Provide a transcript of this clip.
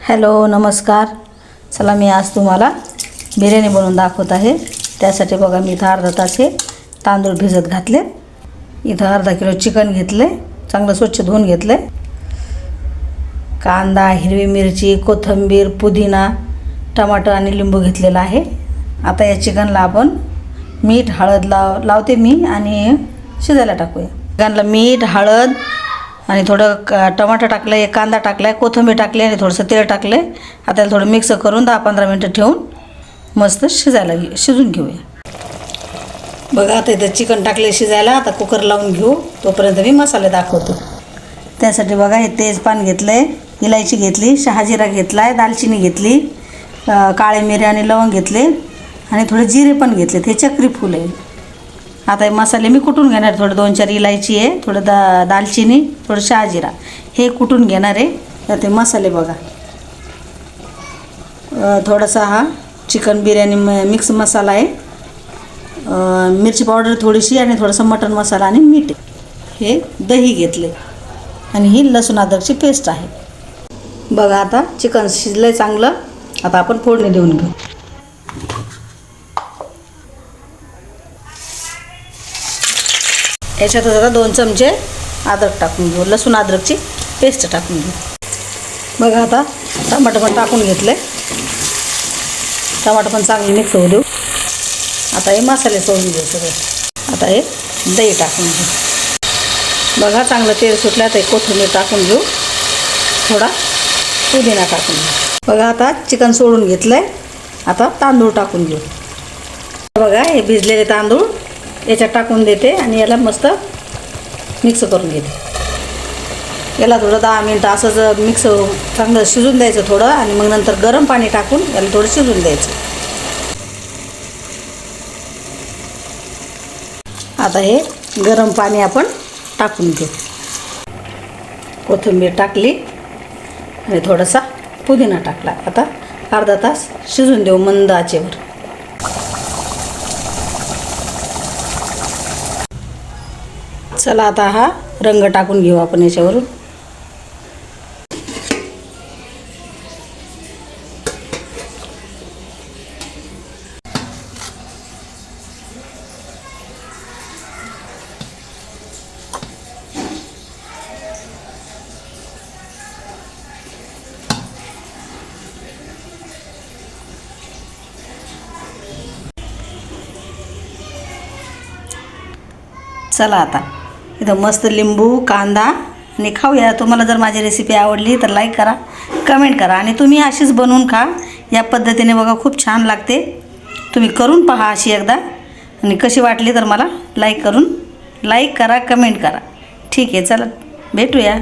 Hello नमस्कार. चला मी आज तुम्हाला बिर्याणी बनवून दाखवत आहे. त्यासाठी बघा मी इथं अर्धा तास हे तांदूळ भिजत घातले. इथं अर्धा किलो चिकन घेतले, चांगलं स्वच्छ धुवून घेतले. कांदा, हिरवी मिरची, कोथिंबीर, पुदिना, टमाटर आणि लिंबू घेतलेला आहे. आता या चिकनला आपण मीठ हळद लावते मी आणि शिजायला टाकूया. चिकनला मीठ हळद आणि थोडं टमाटर टाकलं, एक कांदा टाकला आहे, कोथिंबीर टाकली आणि थोडंसं तेल टाकलं आहे. आता त्याला थोडं मिक्स करून 10-15 मिनटं ठेवून मस्त शिजून घेऊया. बघा आता इथं चिकन टाकले शिजायला. आता कुकर लावून घेऊ, तोपर्यंत मी मसाले दाखवतो. त्यासाठी बघा हे तेजपान घेतलं आहे, इलायची घेतली, शहाजिरा घेतला आहे, दालचिनी घेतली, काळे मिरे आणि लवंग घेतले आणि थोडे जिरे पण घेतले. हे चक्री फूल आहे. आता हे मसाले मी कुटून घेणार. थोडं 2-4 इलायची आहे, थोडं दालचिनी, थोडं शहाजिरा हे कुटून घेणार आहे. तर ते मसाले बघा, थोडासा हा चिकन बिर्याणी मिक्स मसाला आहे, मिरची पावडर थोडीशी आणि थोडासा मटण मसाला आणि मीठ. हे दही घेतले आणि ही लसूण अद्रकची पेस्ट आहे. बघा आता चिकन शिजलं आहे चांगलं. आता आपण फोडणी देऊन घेऊ. याच्यात आता 2 चमचे अद्रक टाकून घेऊ, लसूण अद्रकची पेस्ट टाकून घेऊ. बघा आता टमाटर पण टाकून घेतले. टमाटर पण चांगले मिक्स होऊ देऊ. आता हे मसाले सोडून घेऊ सगळे. आता हे दही टाकून घेऊ. बघा चांगलं तेल सुटलं. आता कोथिंबीर टाकून घेऊ, थोडा पुदिना टाकून घेऊ. बघा आता चिकन सोडून घेतलं आहे. आता तांदूळ टाकून घेऊ. बघा हे भिजलेले तांदूळ याच्यात टाकून देते आणि याला मस्त मिक्स करून घेते. याला थोडं 10 मिनटं असंच मिक्स चांगलं शिजून द्यायचं थोडं आणि मग नंतर गरम पाणी टाकून याला थोडं शिजून द्यायचं. आता हे गरम पाणी आपण टाकून घेऊ. कोथिंबीर टाकली आणि थोडासा पुदिना टाकला. आता अर्धा तास शिजून देऊ मंद आचेवर. चला आता हा रंग टाकून घेऊ आपण याच्यावरून. चला आता इथं मस्त लिंबू, कांदा आणि खाऊया. तुम्हाला जर माझी रेसिपी आवडली तर लाईक करा, कमेंट करा आणि तुम्ही अशीच बनवून खा. या पद्धतीने बघा खूप छान लागते. तुम्ही करून पहा अशी एकदा आणि कशी वाटली तर मला लाईक करा, कमेंट करा. ठीक आहे, चला भेटूया.